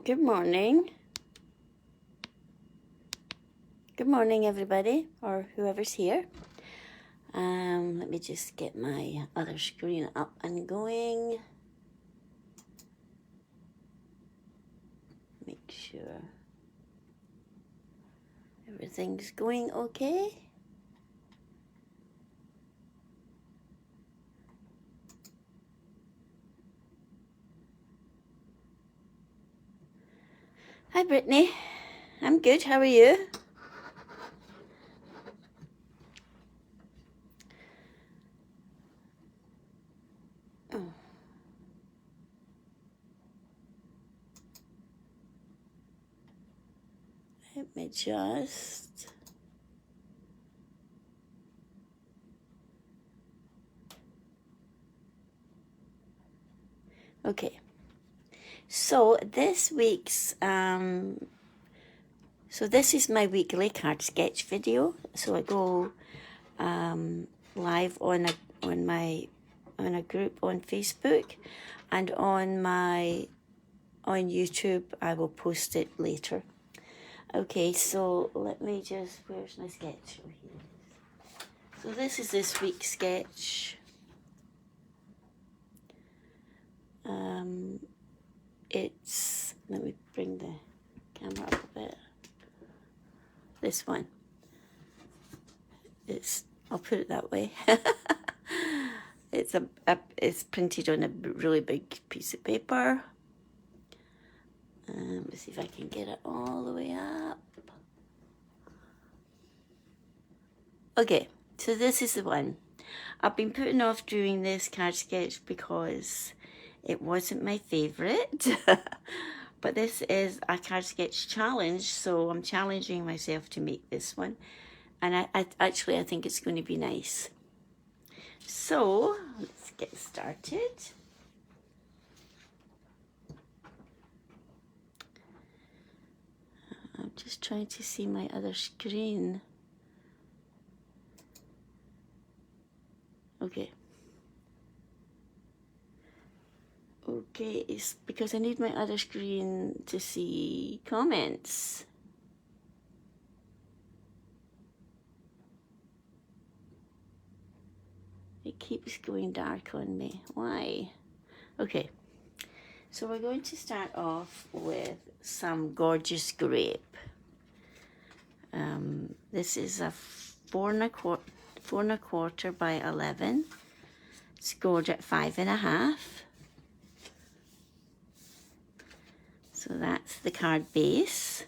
Good morning. Good morning, everybody, or whoever's here. Let me just get my other screen up and going. Make sure everything's going okay. Hi, Brittany. I'm good. How are you? Oh. Let me just... Okay. So this week's... So this is my weekly card sketch video. So I go live on a group on Facebook, and on YouTube I will post it later. Okay, so let me just, where's my sketch? Oh, here it is. So this is this week's sketch. It's, let me bring the camera up a bit. This one. I'll put it that way. It's printed on a really big piece of paper. Let's see if I can get it all the way up. Okay, so this is the one. I've been putting off doing this card sketch because it wasn't my favourite. But this is a card sketch challenge, so I'm challenging myself to make this one. And I think it's going to be nice. So, let's get started. I'm just trying to see my other screen. Okay. Okay, it's because I need my other screen to see comments. It keeps going dark on me. Why? Okay. So we're going to start off with some gorgeous grape. This is a 4 1/4 by 11. Scored at 5.5. So that's the card base.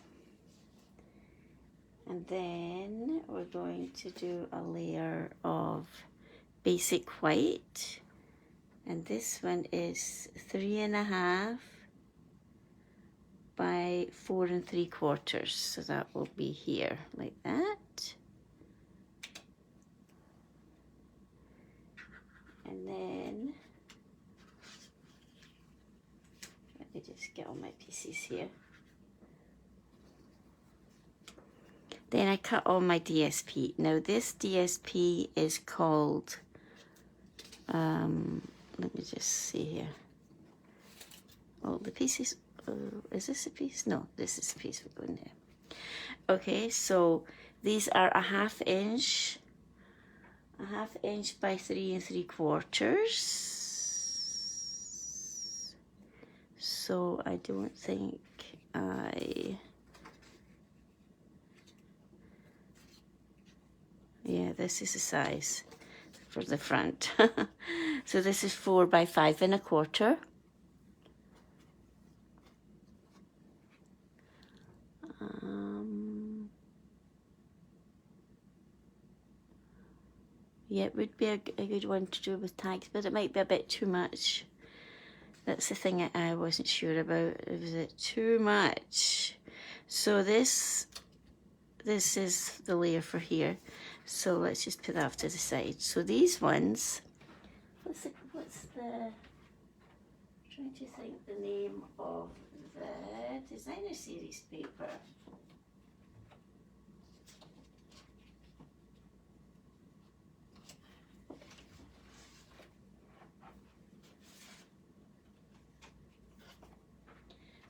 And then we're going to do a layer of basic white. And this one is 3.5 by 4 3/4. So that will be here like that. And then let me just get all my pieces here. Then I cut all my DSP. Now this DSP is called, let me just see here. Oh, the pieces, is this a piece? No, this is a piece we're going there. Okay, so these are a 1/2 inch. A 1/2 inch by 3 3/4. So I don't think yeah, this is the size for the front. So this is 4 by 5 1/4. Yeah, it would be a good one to do with tags, but it might be a bit too much. That's the thing I wasn't sure about. Was it too much? So this is the layer for here. So let's just put that off to the side. So these ones, what's the I'm trying to think the name of the designer series paper.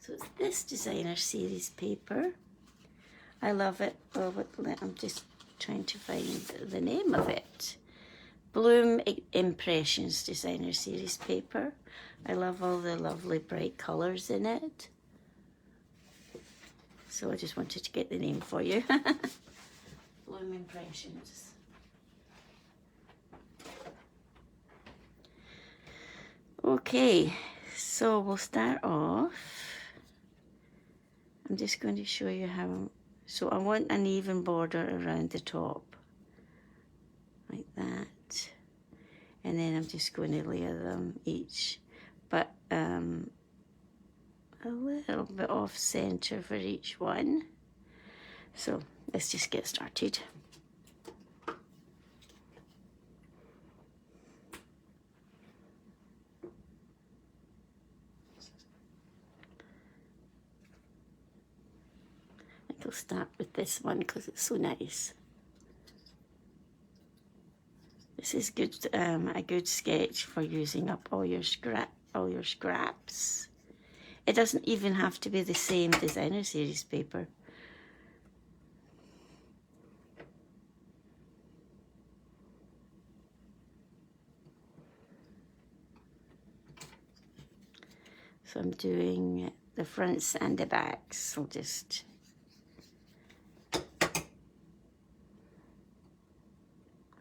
So it's this designer series paper. I love it. Oh, I'm just trying to find the name of it. Bloom Impressions designer series paper. I love all the lovely bright colours in it. So I just wanted to get the name for you. Bloom Impressions. Okay, so we'll start off. I'm just going to show you how. So I want an even border around the top, like that. And then I'm just going to layer them each, but a little bit off center for each one. So let's just get started. I'll start with this one because it's so nice. This is good, a good sketch for using up all your scraps. It doesn't even have to be the same designer series paper. So I'm doing the fronts and the backs. I'll just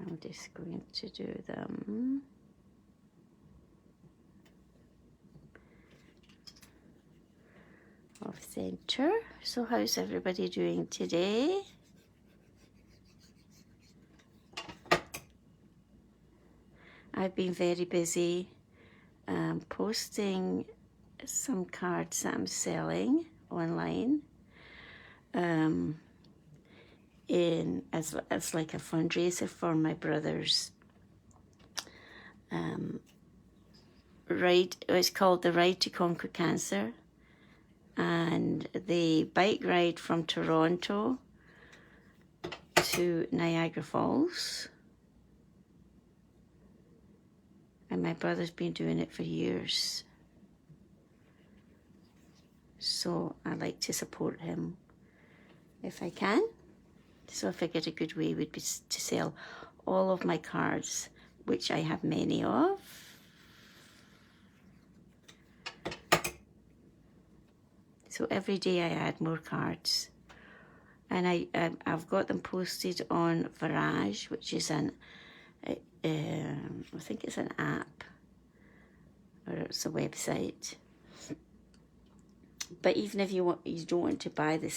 I'm just going to do them off center. So how's everybody doing today? I've been very busy posting some cards that I'm selling online as like a fundraiser for my brother's it's called the Ride to Conquer Cancer, and the bike ride from Toronto to Niagara Falls. And my brother's been doing it for years. So I like to support him if I can. So I figured a good way would be to sell all of my cards, which I have many of. So every day I add more cards. And I've got them posted on Varage, which is I think it's an app, or it's a website. But even if you don't want to buy the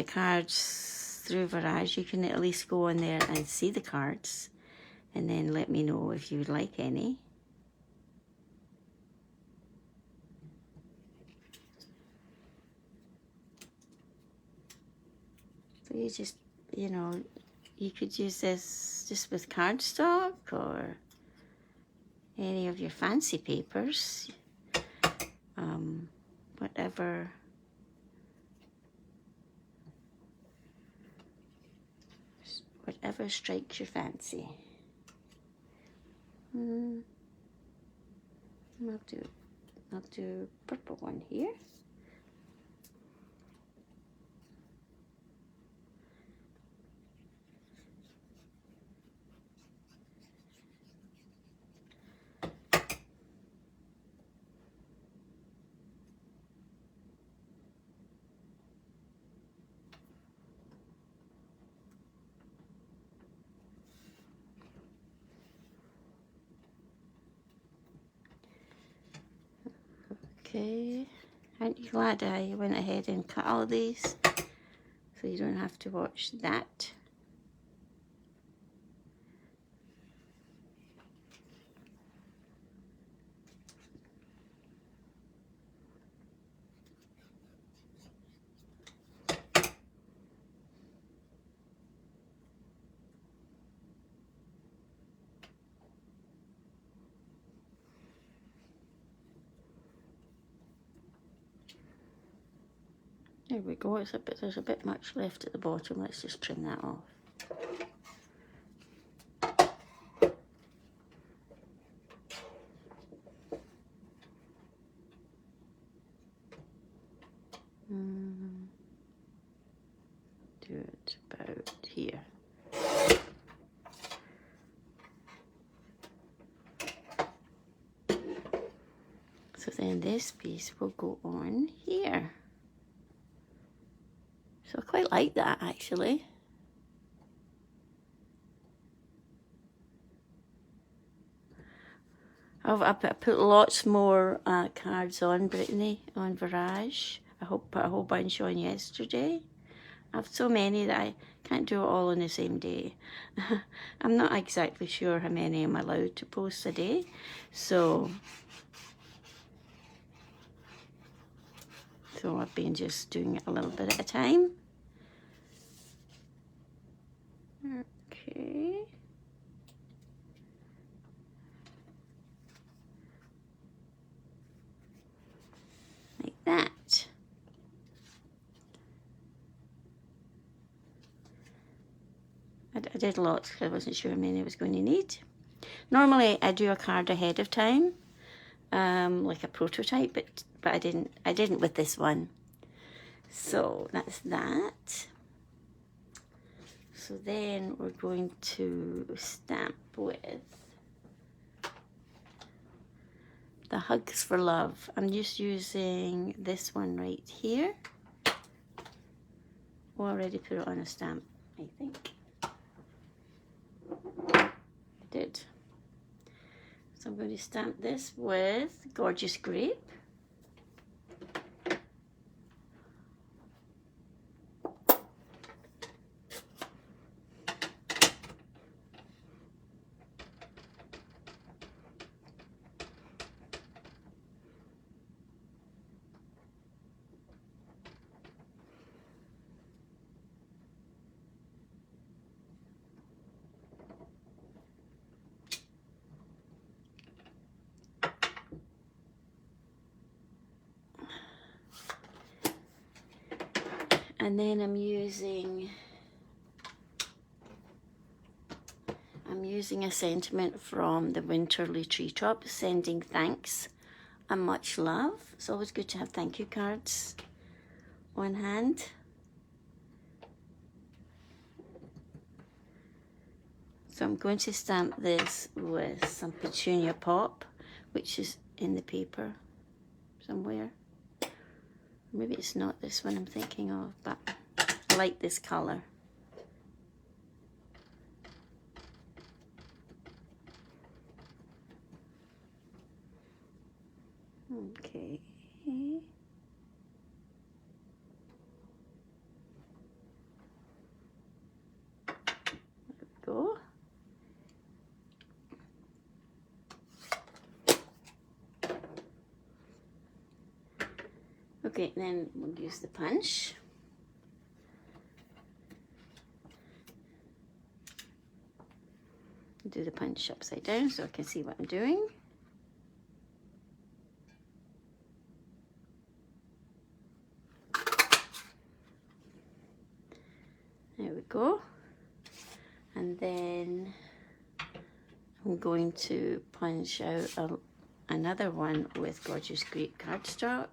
cards through Varage, you can at least go on there and see the cards, and then let me know if you would like any. So you just, you could use this just with cardstock or any of your fancy papers, whatever strikes your fancy. I'll do purple one here. Okay, aren't you glad I went ahead and cut all these so you don't have to watch that? There we go. There's a bit much left at the bottom. Let's just trim that off. Do it about here. So then this piece will go on here. So I quite like that actually. I put lots more cards on, Brittany, on Varage. I put a whole bunch on yesterday. I have so many that I can't do it all on the same day. I'm not exactly sure how many I'm allowed to post a day. So I've been just doing it a little bit at a time. Okay. Like that. I did lots because I wasn't sure how many I was going to need. Normally I do a card ahead of time, like a prototype, but I didn't with this one. So that's that. So then we're going to stamp with the Hugs for Love. I'm just using this one right here. Already put it on a stamp, I think. I did. So I'm going to stamp this with Gorgeous Grape. And then I'm using a sentiment from the Winterly Treetop, sending thanks and much love. It's always good to have thank you cards on hand. So I'm going to stamp this with some Petunia Pop, which is in the paper somewhere. Maybe it's not this one I'm thinking of, but I like this colour. Okay. There we go. Okay, then we'll use the punch. Do the punch upside down so I can see what I'm doing. There we go. And then I'm going to punch out another one with Gorgeous Grape cardstock.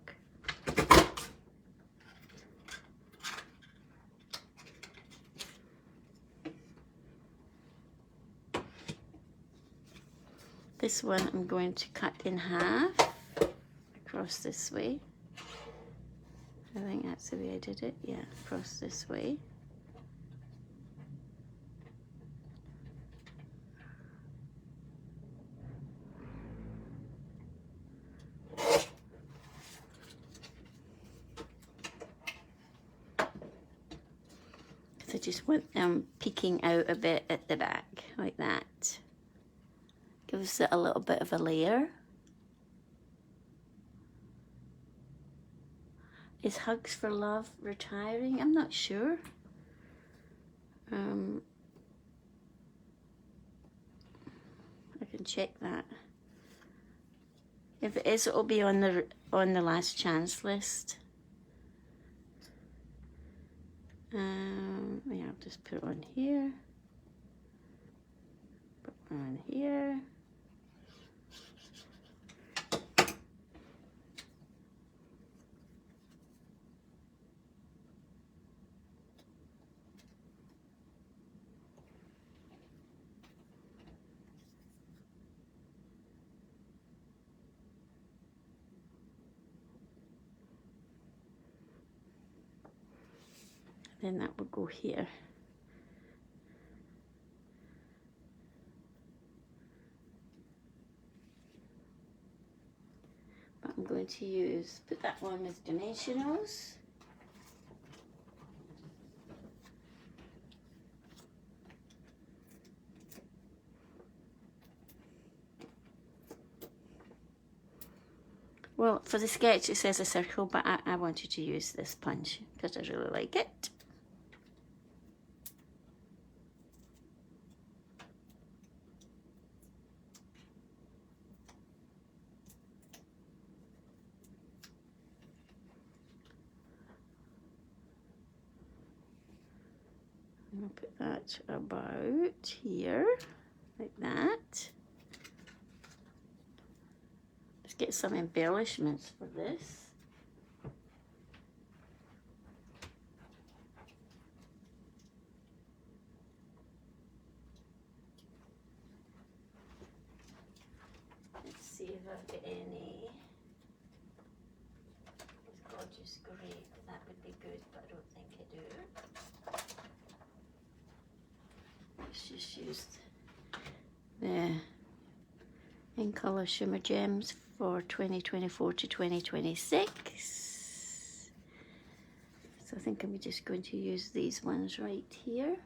This one I'm going to cut in half across this way. I think that's the way I did it. Yeah, across this way. I just want them peeking out a bit at the back, like that. Gives it a little bit of a layer. Is Hugs for Love retiring? I'm not sure. I can check that. If it is, it'll be on the last chance list. Yeah, I'll just put it on here. Put it on here. then that will go here. But I'm going to put that one with dimensionals. Well, for the sketch it says a circle, but I wanted to use this punch because I really like it. I'll put that about here, like that. Let's get some embellishments for this. Let's see if I've got any. It's gorgeous grey, that would be good, but I don't think I do. Let's just use the In Colour Shimmer Gems for 2024 to 2026. So I think I'm just going to use these ones right here.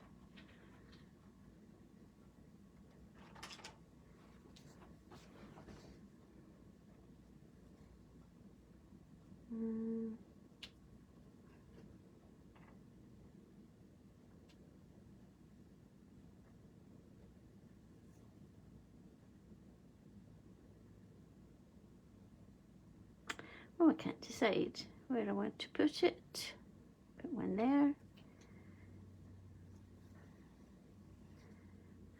Oh, I can't decide where I want to put it. Put one there.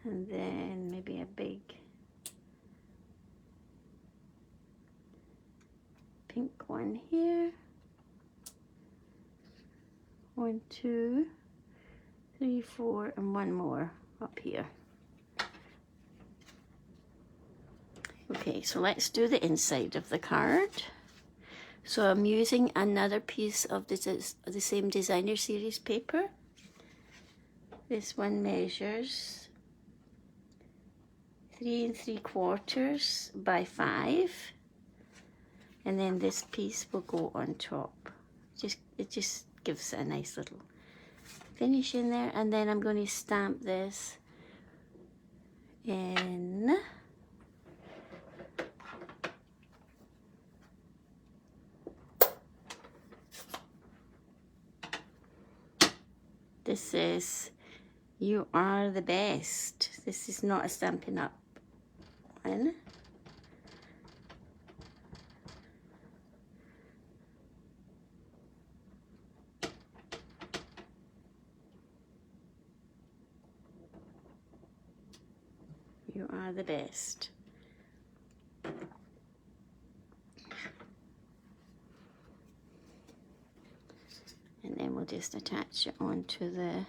And then maybe a big pink one here. 1, 2, 3, 4, and one more up here. Okay, so let's do the inside of the card. So I'm using another piece of the same designer series paper. This one measures 3 3/4 by 5, and then this piece will go on top. It just gives a nice little finish in there, and then I'm going to stamp this in This is You Are the Best. This is not a Stampin' Up one. You Are the Best. And then we'll just attach it onto the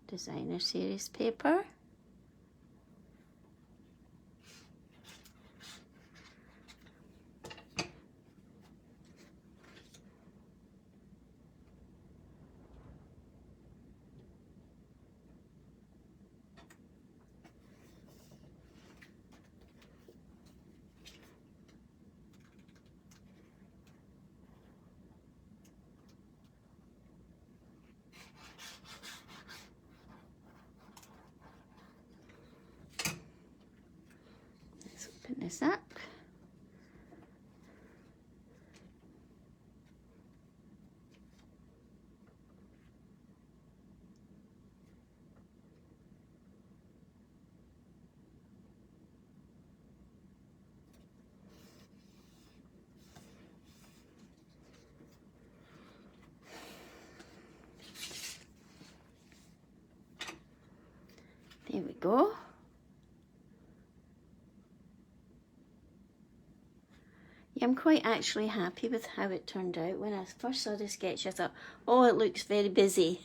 designer series paper. Open this up. There we go. Yeah, I'm quite actually happy with how it turned out. When I first saw the sketch, I thought, oh, it looks very busy.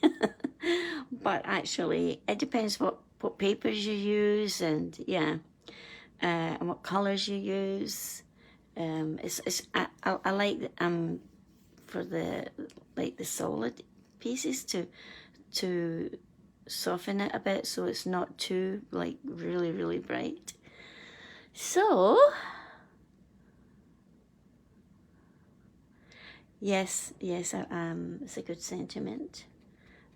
But actually, it depends what papers you use, and yeah, and what colours you use. I like for the solid pieces to to soften it a bit so it's not too like really, really bright. So yes, it's a good sentiment.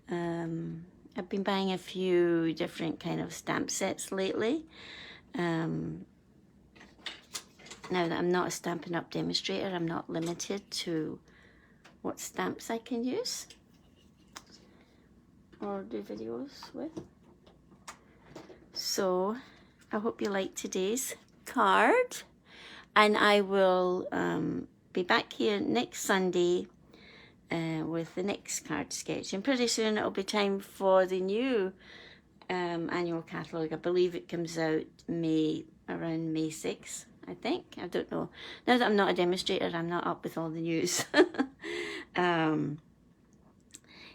I've been buying a few different kind of stamp sets lately. Now that I'm not a Stampin' Up demonstrator, I'm not limited to what stamps I can use or do videos with. So I hope you like today's card, and I will be back here next Sunday with the next card sketch, and pretty soon it'll be time for the new annual catalogue. I believe it comes out around May 6th, I think. I don't know. Now that I'm not a demonstrator, I'm not up with all the news.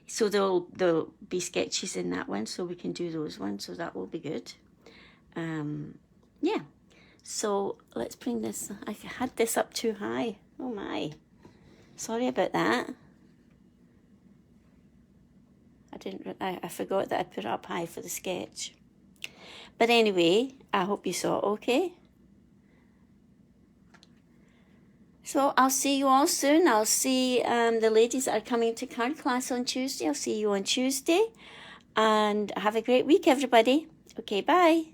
So there'll be sketches in that one, so we can do those ones, so that will be good. Yeah, so let's bring this. I had this up too high. Oh my, sorry about that. I forgot that I put it up high for the sketch. But anyway, I hope you saw it okay. So I'll see you all soon. I'll see the ladies that are coming to card class on Tuesday. I'll see you on Tuesday. And have a great week, everybody. Okay, bye.